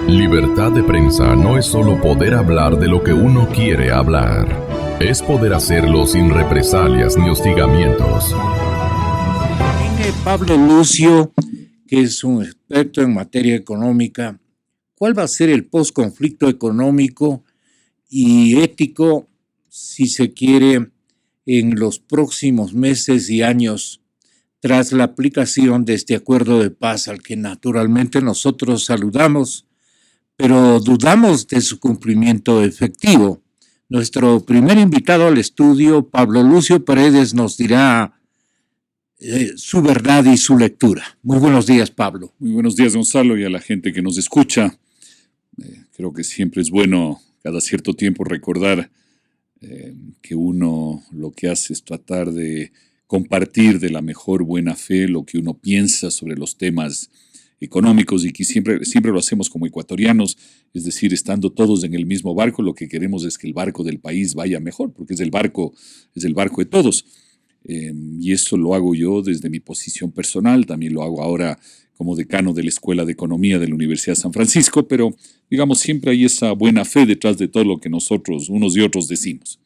Libertad de prensa no es solo poder hablar de lo que uno quiere hablar. Es poder hacerlo sin represalias ni hostigamientos. Pablo Lucio, que es un experto en materia económica, ¿cuál va a ser el posconflicto económico y ético, si se quiere, en los próximos meses y años tras la aplicación de este acuerdo de paz al que naturalmente nosotros saludamos, pero dudamos de su cumplimiento efectivo? Nuestro primer invitado al estudio, Pablo Lucio Paredes, nos dirá su verdad y su lectura. Muy buenos días, Pablo. Muy buenos días, Gonzalo, y a la gente que nos escucha. Creo que siempre es bueno cada cierto tiempo recordar que uno lo que hace es tratar de compartir de la mejor buena fe lo que uno piensa sobre los temas económicos, y que siempre lo hacemos como ecuatorianos, es decir, estando todos en el mismo barco. Lo que queremos es que el barco del país vaya mejor, porque es el barco de todos. Y eso lo hago yo desde mi posición personal, también lo hago ahora como decano de la Escuela de Economía de la Universidad de San Francisco, pero digamos siempre hay esa buena fe detrás de todo lo que nosotros, unos y otros, decimos.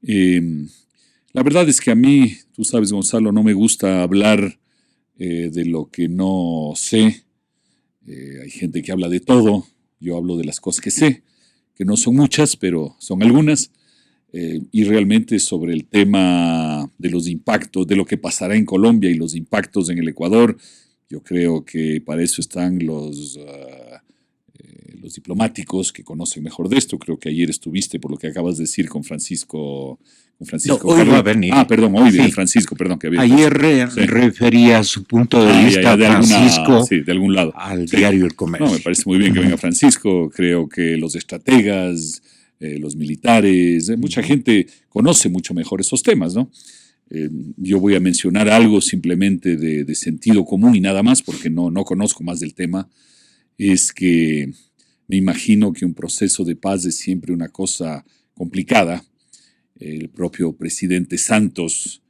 La verdad es que a mí, tú sabes, Gonzalo, no me gusta hablar de lo que no sé. Hay gente que habla de todo, yo hablo de las cosas que sé, que no son muchas, pero son algunas. Y realmente sobre el tema de los impactos, de lo que pasará en Colombia y los impactos en el Ecuador, yo creo que para eso están los diplomáticos que conocen mejor de esto. Creo que ayer estuviste, por lo que acabas de decir, con Francisco. No, hoy va a venir. Hoy viene Francisco, perdón. Que había ayer refería su punto de vista de Francisco de algún lado. Al diario El Comercio. No, me parece muy bien que venga Francisco. Creo que los estrategas, los militares, mucha gente conoce mucho mejor esos temas, ¿no? Yo voy a mencionar algo simplemente de sentido común y nada más, porque no conozco más del tema. Es que me imagino que un proceso de paz es siempre una cosa complicada. El propio presidente Santos,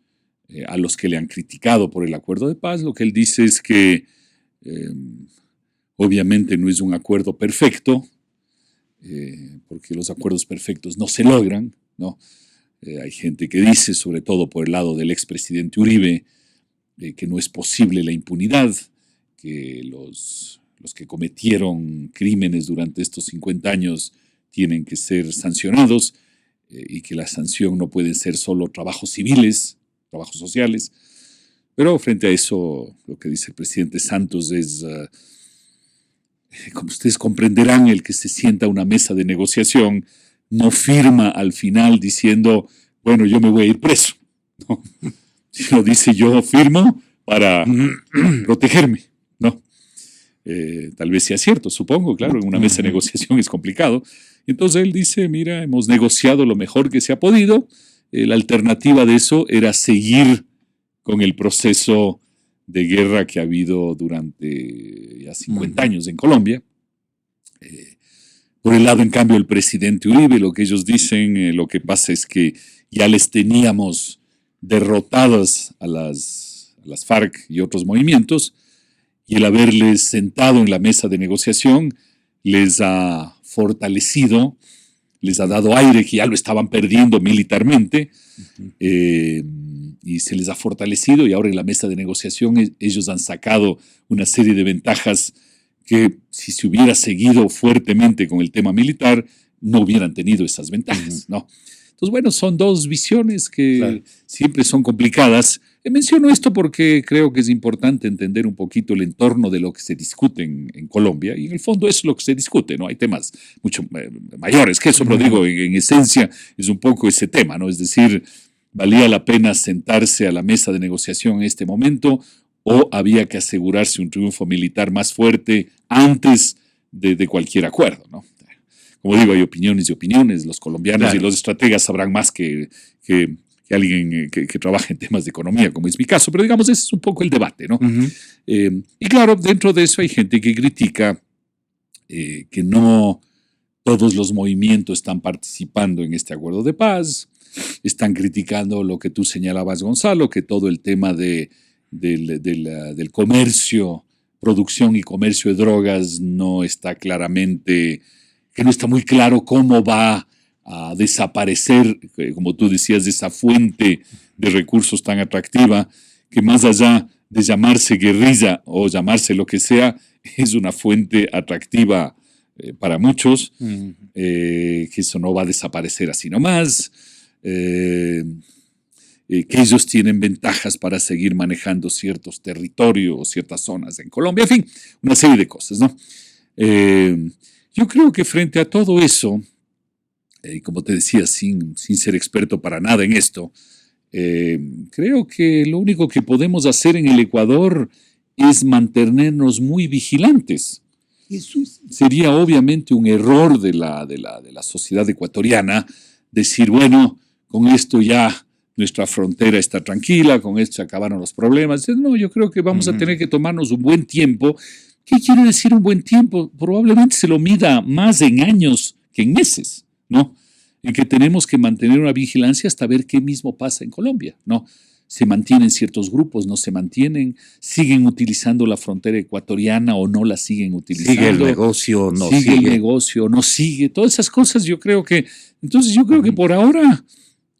a los que le han criticado por el acuerdo de paz, lo que él dice es que obviamente no es un acuerdo perfecto, porque los acuerdos perfectos no se logran, ¿no? Hay gente que dice, sobre todo por el lado del expresidente Uribe, que no es posible la impunidad, que los que cometieron crímenes durante estos 50 años tienen que ser sancionados, y que la sanción no puede ser solo trabajos civiles, trabajos sociales. Pero frente a eso, lo que dice el presidente Santos es, como ustedes comprenderán, el que se sienta a una mesa de negociación no firma al final diciendo, bueno, yo me voy a ir preso, ¿no? Sino dice, yo firmo para protegerme, ¿no? Tal vez sea cierto, supongo, claro, en una mesa de negociación es complicado. Entonces él dice, mira, hemos negociado lo mejor que se ha podido. La alternativa de eso era seguir con el proceso de guerra que ha habido durante ya 50 años en Colombia. Por el lado, en cambio, el presidente Uribe, lo que ellos dicen, lo que pasa es que ya les teníamos derrotadas a las FARC y otros movimientos, y el haberles sentado en la mesa de negociación les ha fortalecido, les ha dado aire que ya lo estaban perdiendo militarmente, y se les ha fortalecido, y ahora en la mesa de negociación ellos han sacado una serie de ventajas que si se hubiera seguido fuertemente con el tema militar no hubieran tenido esas ventajas, ¿no? Entonces, bueno, son dos visiones que siempre son complicadas. Menciono esto porque creo que es importante entender un poquito el entorno de lo que se discute en Colombia, y en el fondo eso es lo que se discute, ¿no? Hay temas mucho mayores que eso, pero digo, en esencia es un poco ese tema, ¿no? Es decir, ¿valía la pena sentarse a la mesa de negociación en este momento o había que asegurarse un triunfo militar más fuerte antes de cualquier acuerdo, ¿no? Como digo, hay opiniones y opiniones. Los colombianos y los estrategas sabrán más que alguien que trabaja en temas de economía, como es mi caso, pero digamos, ese es un poco el debate, ¿no? Y claro, dentro de eso hay gente que critica que no todos los movimientos están participando en este acuerdo de paz, están criticando lo que tú señalabas, Gonzalo, que todo el tema del comercio producción y comercio de drogas no está claramente, que no está muy claro cómo va a desaparecer, como tú decías, esa fuente de recursos tan atractiva, que más allá de llamarse guerrilla o llamarse lo que sea, es una fuente atractiva para muchos, que eso no va a desaparecer así nomás, que ellos tienen ventajas para seguir manejando ciertos territorios o ciertas zonas en Colombia, en fin, una serie de cosas, ¿no? Yo creo que frente a todo eso, como te decía, sin ser experto para nada en esto, creo que lo único que podemos hacer en el Ecuador es mantenernos muy vigilantes. Eso sería obviamente un error de la sociedad ecuatoriana decir, bueno, con esto ya nuestra frontera está tranquila, con esto se acabaron los problemas. No, yo creo que vamos a tener que tomarnos un buen tiempo. ¿Qué quiere decir un buen tiempo? Probablemente se lo mida más en años que en meses, ¿no? En que tenemos que mantener una vigilancia hasta ver qué mismo pasa en Colombia, ¿no? Se mantienen ciertos grupos, no se mantienen, siguen utilizando la frontera ecuatoriana o no la siguen utilizando. Sigue el negocio, no sigue. Sigue el negocio, no sigue. Todas esas cosas yo creo que, entonces yo creo que por ahora,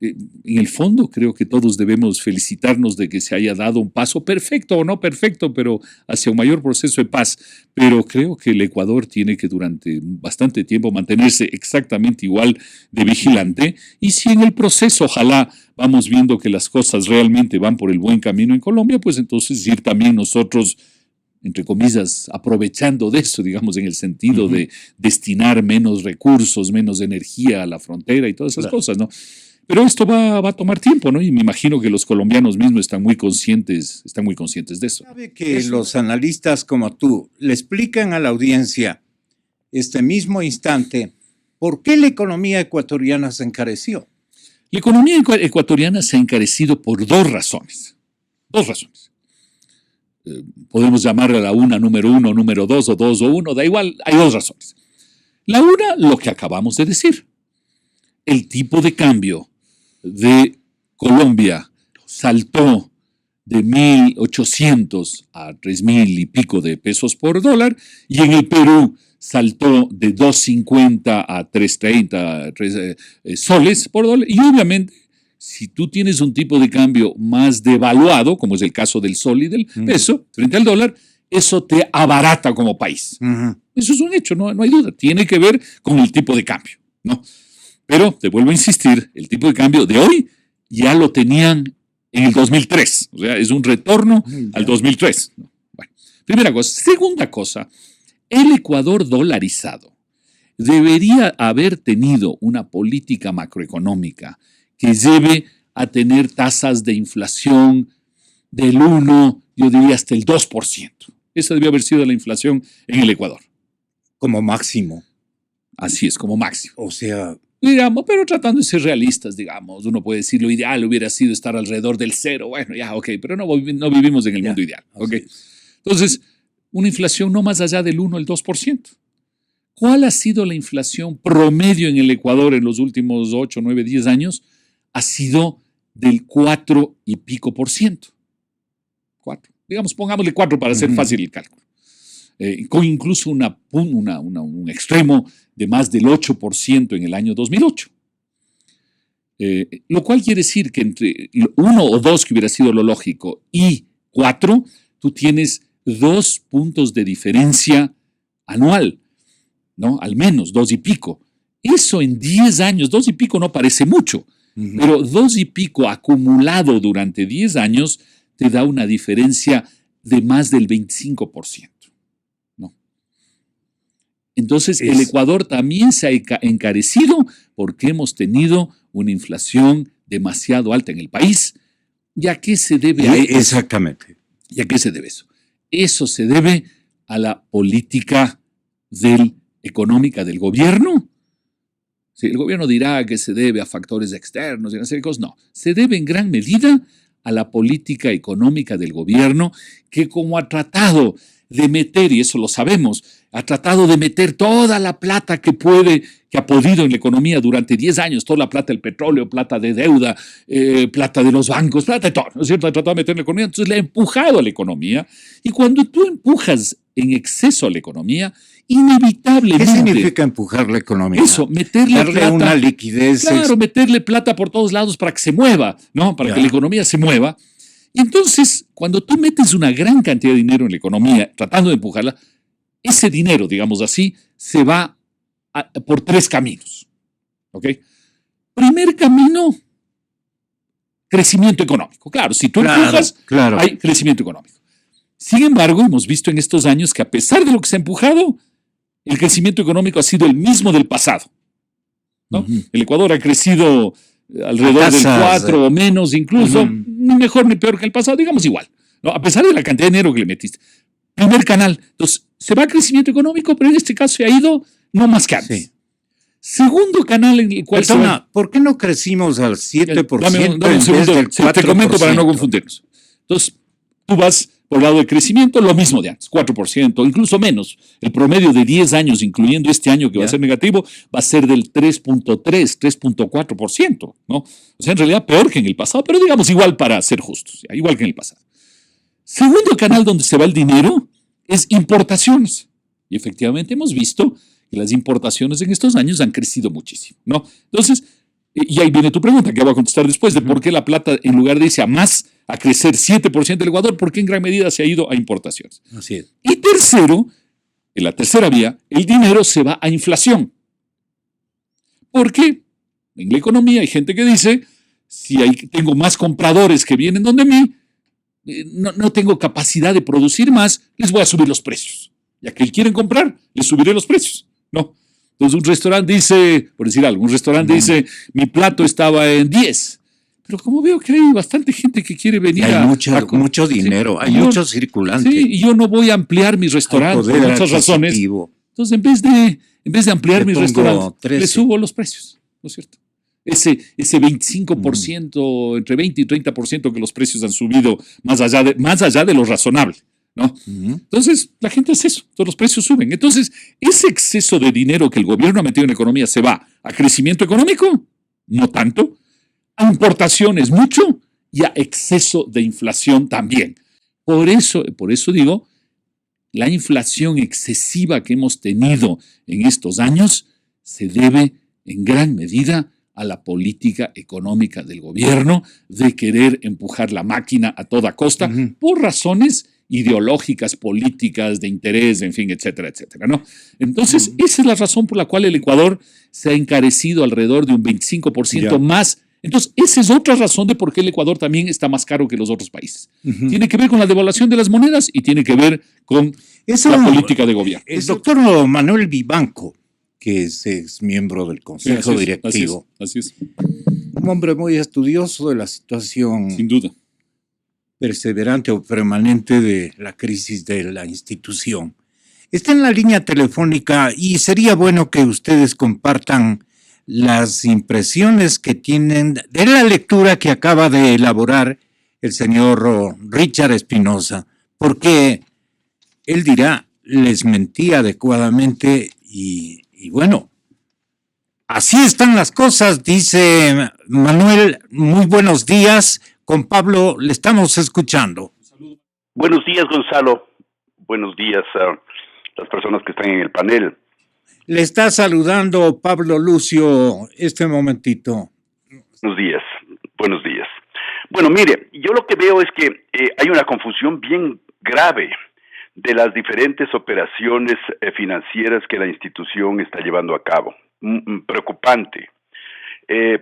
en el fondo creo que todos debemos felicitarnos de que se haya dado un paso perfecto o no perfecto, pero hacia un mayor proceso de paz. Pero creo que el Ecuador tiene que durante bastante tiempo mantenerse exactamente igual de vigilante, y si en el proceso ojalá vamos viendo que las cosas realmente van por el buen camino en Colombia, pues entonces ir también nosotros, entre comillas, aprovechando de eso, digamos, en el sentido de destinar menos recursos, menos energía a la frontera y todas esas cosas, ¿no? Pero esto va a tomar tiempo, ¿no? Y me imagino que los colombianos mismos están muy conscientes de eso. Sabe que los analistas como tú le explican a la audiencia este mismo instante por qué la economía ecuatoriana se encareció. La economía ecuatoriana se ha encarecido por dos razones. Podemos llamarla la una, número uno, número dos, o dos o uno, da igual, hay dos razones. La una, lo que acabamos de decir. El tipo de cambio de Colombia saltó de 1.800 a 3.000 y pico de pesos por dólar, y en el Perú saltó de 2.50 a 3.30 soles por dólar. Y obviamente, si tú tienes un tipo de cambio más devaluado, como es el caso del sol y del peso, frente al dólar, eso te abarata como país. Eso es un hecho, no hay duda. Tiene que ver con el tipo de cambio, ¿no? Pero, te vuelvo a insistir, el tipo de cambio de hoy ya lo tenían en el 2003. O sea, es un retorno al 2003. Bueno, primera cosa. Segunda cosa, el Ecuador dolarizado debería haber tenido una política macroeconómica que lleve a tener tasas de inflación del 1, yo diría hasta el 2%. Esa debió haber sido la inflación en el Ecuador. Como máximo. Así es, como máximo. O sea, digamos, pero tratando de ser realistas, digamos, uno puede decir lo ideal hubiera sido estar alrededor del 0, bueno, ya, ok, pero no vivimos en el mundo ideal, ok. Entonces, una inflación no más allá del 1 al 2%. ¿Cuál ha sido la inflación promedio en el Ecuador en los últimos 8, 9, 10 años? Ha sido del 4 y pico por ciento. 4. Digamos, pongámosle 4 para hacer fácil el cálculo. Con incluso un extremo de más del 8% en el año 2008. Lo cual quiere decir que entre 1 o 2, que hubiera sido lo lógico, y 4, tú tienes 2 puntos de diferencia anual, ¿no? Al menos 2 y pico. Eso en 10 años, 2 y pico no parece mucho, pero 2 y pico acumulado durante 10 años te da una diferencia de más del 25%. Entonces, el Ecuador también se ha encarecido porque hemos tenido una inflación demasiado alta en el país. ¿Y a qué se debe a eso? Exactamente. ¿Y a qué se debe eso? Eso se debe a la política económica del gobierno. Sí, el gobierno dirá que se debe a factores externos y una serie de cosas. No, se debe en gran medida a la política económica del gobierno, que como ha tratado de meter, y eso lo sabemos, ha tratado de meter toda la plata que puede, que ha podido en la economía durante 10 años, toda la plata del petróleo, plata de deuda, plata de los bancos, plata de todo, ¿no es cierto? Ha tratado de meter en la economía, entonces le ha empujado a la economía, y cuando tú empujas en exceso a la economía, inevitablemente... ¿Qué significa empujar la economía? Eso, meterle darle plata, una liquidez. Claro, meterle plata por todos lados para que se mueva, ¿no? Para que la economía se mueva. Y entonces, cuando tú metes una gran cantidad de dinero en la economía, tratando de empujarla, ese dinero, digamos así, se va por 3 caminos. ¿Ok? Primer camino, crecimiento económico. Claro, si tú empujas, hay crecimiento económico. Sin embargo, hemos visto en estos años que a pesar de lo que se ha empujado, el crecimiento económico ha sido el mismo del pasado, ¿no? El Ecuador ha crecido alrededor del 4 o menos incluso, ni mejor ni peor que el pasado, digamos igual, ¿no? A pesar de la cantidad de dinero que le metiste. Primer canal, entonces, se va a crecimiento económico, pero en este caso se ha ido no más que antes. Sí. Segundo canal en el cual ¿por qué no crecimos al 7%? Dame un segundo, te comento para no confundirnos. Entonces, tú vas por el lado del crecimiento, lo mismo de antes, 4%, incluso menos. El promedio de 10 años, incluyendo este año que va a ser negativo, va a ser del 3.3, 3.4%, ¿no? O sea, en realidad peor que en el pasado, pero digamos igual para ser justos, igual que en el pasado. Segundo canal donde se va el dinero es importaciones. Y efectivamente hemos visto que las importaciones en estos años han crecido muchísimo, ¿no? Entonces, y ahí viene tu pregunta, que voy a contestar después, de por qué la plata, en lugar de irse a crecer 7% del Ecuador, por qué en gran medida se ha ido a importaciones. Así es. Y tercero, en la tercera vía, el dinero se va a inflación. Porque en la economía hay gente que dice, si tengo más compradores que vienen donde mí, no tengo capacidad de producir más, les voy a subir los precios. Ya que quieren comprar, les subiré los precios, ¿no? Entonces un restaurante dice, por decir algo, dice, mi plato estaba en 10. Pero como veo que hay bastante gente que quiere venir mucho dinero, hay mucho circulante. Sí, y yo no voy a ampliar mi restaurante por muchas razones. Entonces, en vez de ampliar mi restaurante, le subo los precios, ¿no es cierto? Ese 25%, entre 20 y 30% que los precios han subido más allá de lo razonable, ¿no? Entonces, la gente hace eso, todos los precios suben. Entonces, ese exceso de dinero que el gobierno ha metido en la economía se va a crecimiento económico, no tanto, a importaciones mucho y a exceso de inflación también. Por eso digo, la inflación excesiva que hemos tenido en estos años se debe en gran medida a la política económica del gobierno de querer empujar la máquina a toda costa por razones ideológicas, políticas, de interés, en fin, etcétera, etcétera, ¿no? Entonces, esa es la razón por la cual el Ecuador se ha encarecido alrededor de un 25% más. Entonces, esa es otra razón de por qué el Ecuador también está más caro que los otros países. Tiene que ver con la devaluación de las monedas y tiene que ver con la política de gobierno. El doctor Manuel Vivanco, que es miembro del Consejo Directivo. Así es. Un hombre muy estudioso de la situación. Sin duda. Perseverante o permanente de la crisis de la institución. Está en la línea telefónica y sería bueno que ustedes compartan las impresiones que tienen de la lectura que acaba de elaborar el señor Richard Espinosa, porque él dirá, les mentí adecuadamente y bueno, así están las cosas, dice Manuel. Muy buenos días. Con Pablo le estamos escuchando. Buenos días, Gonzalo. Buenos días a las personas que están en el panel. Le está saludando Pablo Lucio este momentito. Buenos días, buenos días. Bueno, mire, yo lo que veo es que hay una confusión bien grave de las diferentes operaciones financieras que la institución está llevando a cabo. Preocupante.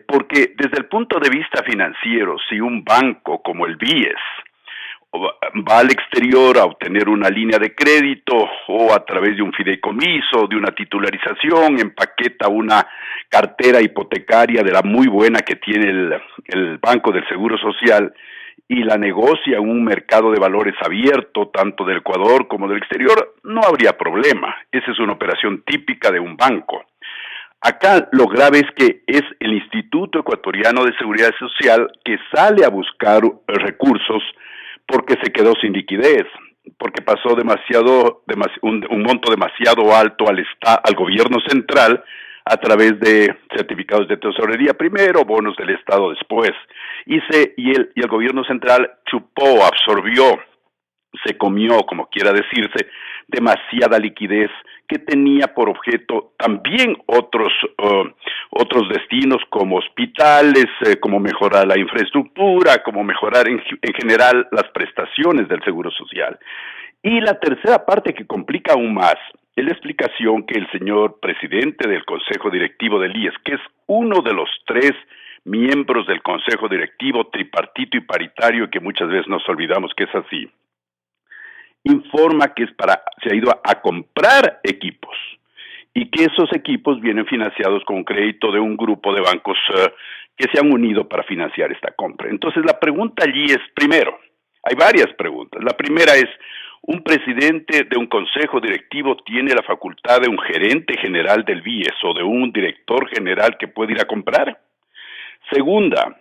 Porque desde el punto de vista financiero, si un banco como el BIES va al exterior a obtener una línea de crédito o a través de un fideicomiso, de una titularización, empaqueta una cartera hipotecaria de la muy buena que tiene el Banco del Seguro Social y la negocia en un mercado de valores abierto, tanto del Ecuador como del exterior, no habría problema. Esa es una operación típica de un banco. Acá lo grave es que es el Instituto Ecuatoriano de Seguridad Social que sale a buscar recursos porque se quedó sin liquidez. porque pasó un monto demasiado alto al gobierno central a través de certificados de tesorería primero, bonos del Estado después, y el gobierno central chupó, absorbió, se comió, como quiera decirse, demasiada liquidez que tenía por objeto también otros destinos como hospitales, como mejorar la infraestructura, como mejorar en general las prestaciones del Seguro Social. Y la tercera parte que complica aún más es la explicación que el señor presidente del Consejo Directivo del IES, que es uno de los 3 miembros del Consejo Directivo tripartito y paritario, que muchas veces nos olvidamos que es así, informa que se ha ido a comprar equipos y que esos equipos vienen financiados con crédito de un grupo de bancos que se han unido para financiar esta compra. Entonces la pregunta allí es, primero, hay varias preguntas. La primera es, ¿un presidente de un consejo directivo tiene la facultad de un gerente general del BIES o de un director general que puede ir a comprar? Segunda,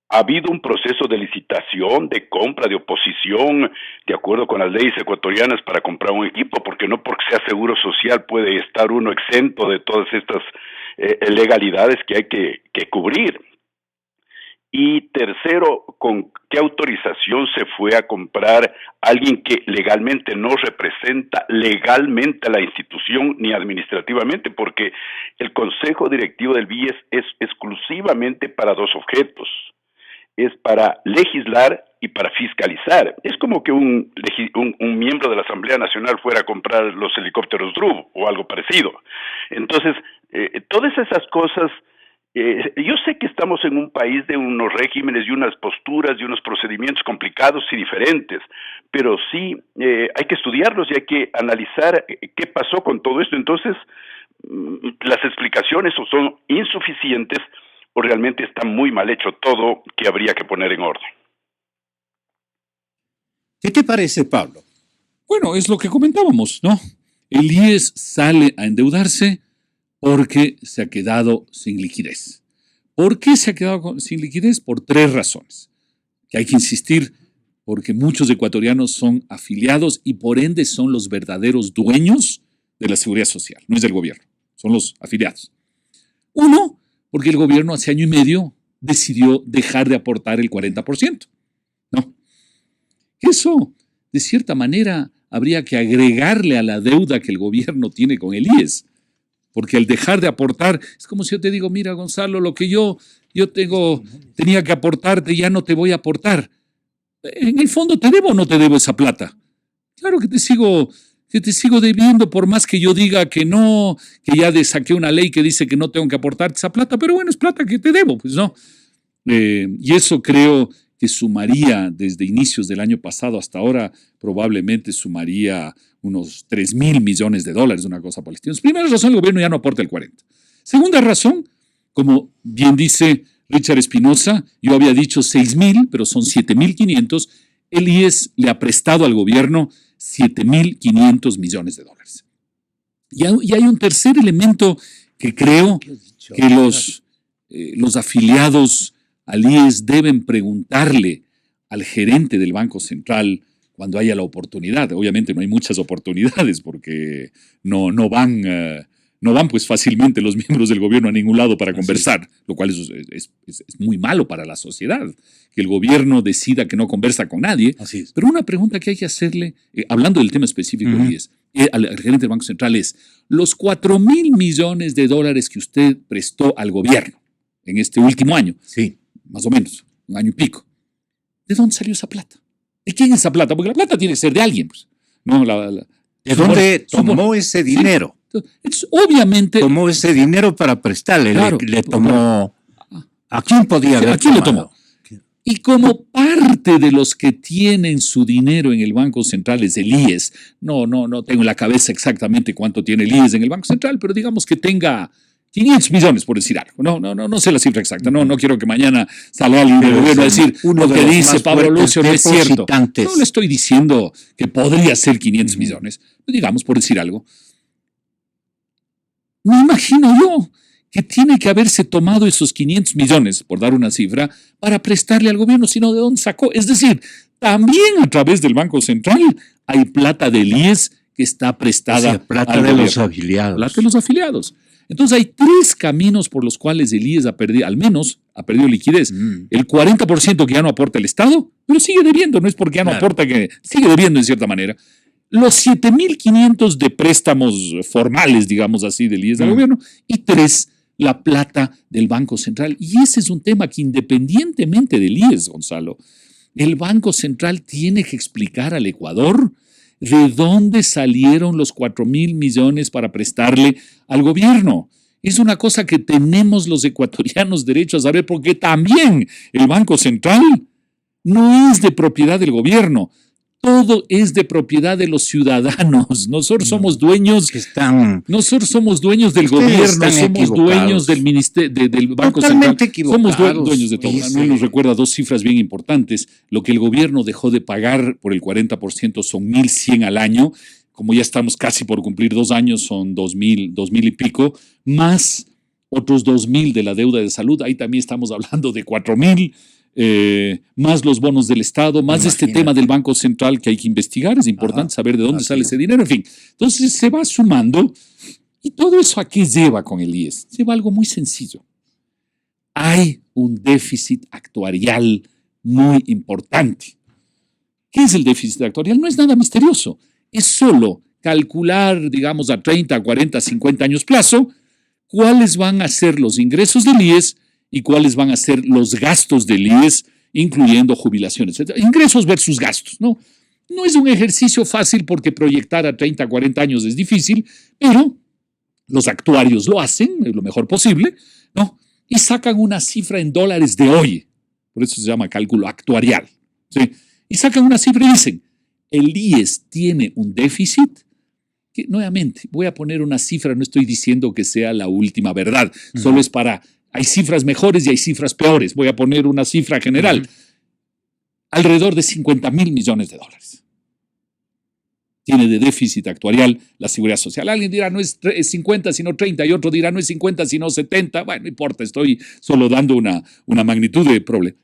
¿ha habido un proceso de licitación, de compra, de oposición, de acuerdo con las leyes ecuatorianas para comprar un equipo? Porque no porque sea seguro social puede estar uno exento de todas estas legalidades que hay que cubrir. Y tercero, ¿con qué autorización se fue a comprar alguien que legalmente no representa legalmente a la institución ni administrativamente? Porque el Consejo Directivo del BIES es exclusivamente para 2 objetos. Es para legislar y para fiscalizar. Es como que un miembro de la Asamblea Nacional fuera a comprar los helicópteros DRUB o algo parecido. Entonces, todas esas cosas, yo sé que estamos en un país de unos regímenes y unas posturas y unos procedimientos complicados y diferentes, pero sí hay que estudiarlos y hay que analizar qué pasó con todo esto. Entonces, las explicaciones o son insuficientes o realmente está muy mal hecho todo, que habría que poner en orden. ¿Qué te parece, Pablo? Bueno, es lo que comentábamos, ¿no? El IES sale a endeudarse porque se ha quedado sin liquidez. ¿Por qué se ha quedado sin liquidez? Por 3 razones, que hay que insistir, porque muchos ecuatorianos son afiliados y por ende son los verdaderos dueños de la seguridad social, no es del gobierno, son los afiliados. Uno, porque el gobierno hace año y medio decidió dejar de aportar el 40%. ¿No? Eso, de cierta manera, habría que agregarle a la deuda que el gobierno tiene con el IES. Porque al dejar de aportar, es como si yo te digo, mira, Gonzalo, lo que yo tenía que aportarte, ya no te voy a aportar. En el fondo, ¿te debo o no te debo esa plata? Claro que te sigo debiendo, por más que yo diga que no, que ya saqué una ley que dice que no tengo que aportarte esa plata, pero bueno, es plata que te debo, pues no. Y eso creo que sumaría, desde inicios del año pasado hasta ahora, probablemente sumaría unos 3,000 millones de dólares, una cosa por el estilo. Primera razón, el gobierno ya no aporta el 40%. Segunda razón, como bien dice Richard Espinosa, yo había dicho 6,000, pero son 7,500, el IES le ha prestado al gobierno 7,500 millones de dólares. Y hay un tercer elemento que creo que los afiliados al IES deben preguntarle al gerente del Banco Central cuando haya la oportunidad. Obviamente no hay muchas oportunidades porque no van pues fácilmente los miembros del gobierno a ningún lado para conversar, lo cual es muy malo para la sociedad, que el gobierno decida que no conversa con nadie. Así es. Pero una pregunta que hay que hacerle, hablando del tema específico del IES, al gerente del Banco Central es, los 4,000 millones de dólares que usted prestó al gobierno en este último año, Sí. más o menos, un año y pico, ¿de dónde salió esa plata? ¿De quién es esa plata? Porque la plata tiene que ser de alguien, pues. No, ¿De dónde tomó ese dinero? Sí. Obviamente. Tomó ese dinero para prestarle. Claro, le tomó. ¿A quién podía haber ¿A quién le tomado? tomó? Y como parte de los que tienen su dinero en el Banco Central es el IES, no tengo en la cabeza exactamente cuánto tiene el IES en el Banco Central, pero digamos que tenga 500 millones, por decir algo. No sé la cifra exacta. No quiero que mañana salga alguien del gobierno a decir lo que dice Pablo Lucio no es cierto. No le estoy diciendo que podría ser 500 millones. Digamos, por decir algo. Me imagino yo que tiene que haberse tomado esos 500 millones, por dar una cifra, para prestarle al gobierno, sino de dónde sacó. Es decir, también a través del Banco Central hay plata del IES que está prestada plata al de gobierno. los afiliados. Plata de los afiliados. Entonces hay 3 caminos por los cuales el IES ha perdido, al menos ha perdido liquidez. El 40% que ya no aporta el Estado, pero sigue debiendo, no es porque ya no aporta, que sigue debiendo en cierta manera. Los 7.500 de préstamos formales, digamos así, del IES al gobierno, y 3, la plata del Banco Central. Y ese es un tema que independientemente del IES, Gonzalo, el Banco Central tiene que explicar al Ecuador de dónde salieron los 4.000 millones para prestarle al gobierno. Es una cosa que tenemos los ecuatorianos derecho a saber, porque también el Banco Central no es de propiedad del gobierno. Todo es de propiedad de los ciudadanos. Nosotros somos dueños. Nosotros somos dueños del gobierno, somos dueños del ministerio, del Banco Central. Somos dueños de todo. Manuel nos recuerda 2 cifras bien importantes. Lo que el gobierno dejó de pagar por el 40% son 1.100 al año. Como ya estamos casi por cumplir 2 años, son 2.000 y pico, más otros 2.000 de la deuda de salud. Ahí también estamos hablando de 4.000. Más los bonos del Estado, más este tema del Banco Central que hay que investigar. Es importante saber de dónde sale ese dinero, en fin. Entonces se va sumando. ¿Y todo eso a qué lleva con el IES? Lleva algo muy sencillo. Hay un déficit actuarial muy importante. ¿Qué es el déficit actuarial? No es nada misterioso. Es solo calcular, digamos, a 30, 40, 50 años plazo, cuáles van a ser los ingresos del IES y cuáles van a ser los gastos del IES, incluyendo jubilaciones, etc. Ingresos versus gastos, ¿no? No es un ejercicio fácil porque proyectar a 30, 40 años es difícil, pero los actuarios lo hacen lo mejor posible, ¿no? Y sacan una cifra en dólares de hoy. Por eso se llama cálculo actuarial, ¿sí? Y sacan una cifra y dicen, el IES tiene un déficit que, nuevamente, voy a poner una cifra, no estoy diciendo que sea la última verdad, solo es para... Hay cifras mejores y hay cifras peores. Voy a poner una cifra general. Alrededor de 50.000 millones de dólares. Tiene de déficit actuarial la Seguridad Social. Alguien dirá, no es 50, sino 30. Y otro dirá, no es 50, sino 70. Bueno, no importa, estoy solo dando una magnitud de problema.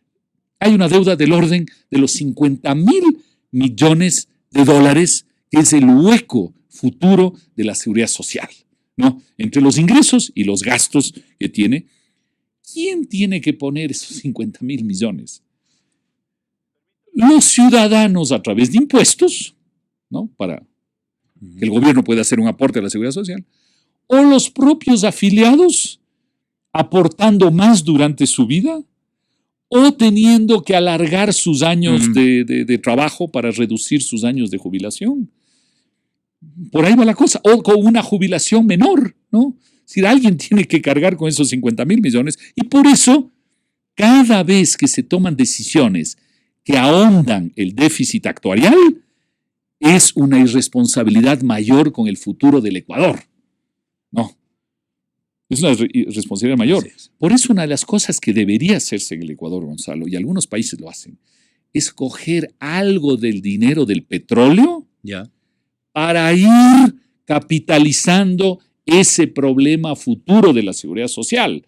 Hay una deuda del orden de los 50.000 millones de dólares, que es el hueco futuro de la Seguridad Social, ¿no? Entre los ingresos y los gastos que tiene. ¿Quién tiene que poner esos 50.000 millones? Los ciudadanos a través de impuestos, ¿no? Para que el gobierno pueda hacer un aporte a la Seguridad Social, o los propios afiliados aportando más durante su vida, o teniendo que alargar sus años de trabajo para reducir sus años de jubilación. Por ahí va la cosa. O con una jubilación menor, ¿no? Es decir, alguien tiene que cargar con esos 50.000 millones y por eso, cada vez que se toman decisiones que ahondan el déficit actuarial, es una irresponsabilidad mayor con el futuro del Ecuador. No. Es una responsabilidad mayor. Sí. Por eso una de las cosas que debería hacerse en el Ecuador, Gonzalo, y algunos países lo hacen, es coger algo del dinero del petróleo para ir capitalizando ese problema futuro de la seguridad social.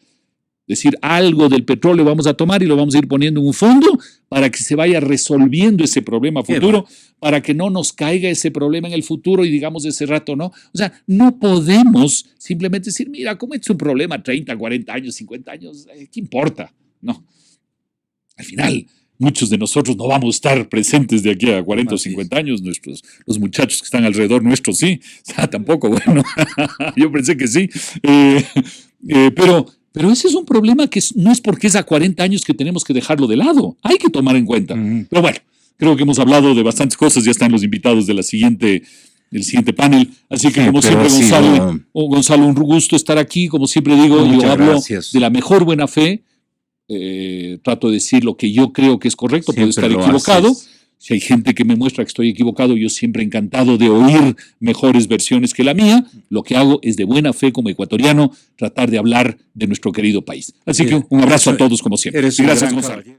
Es decir, algo del petróleo vamos a tomar y lo vamos a ir poniendo en un fondo para que se vaya resolviendo ese problema futuro, para que no nos caiga ese problema en el futuro y digamos de ese rato, ¿no? O sea, no podemos simplemente decir, mira, como es un problema 30, 40 años, 50 años, ¿qué importa? No. Al final, muchos de nosotros no vamos a estar presentes de aquí a 40 o 50 años. Los muchachos que están alrededor nuestros, sí. O sea, tampoco, bueno, yo pensé que sí. Pero ese es un problema que no es porque es a 40 años que tenemos que dejarlo de lado. Hay que tomar en cuenta. Pero bueno, creo que hemos hablado de bastantes cosas. Ya están los invitados del siguiente panel. Así que, como siempre, Gonzalo, un gusto estar aquí. Como siempre digo, yo hablo de la mejor buena fe. Trato de decir lo que yo creo que es correcto, puedo estar equivocado. Si hay gente que me muestra que estoy equivocado, yo siempre encantado de oír mejores versiones que la mía. Lo que hago es de buena fe como ecuatoriano tratar de hablar de nuestro querido país. Así que un abrazo a todos como siempre. Gracias, Gonzalo.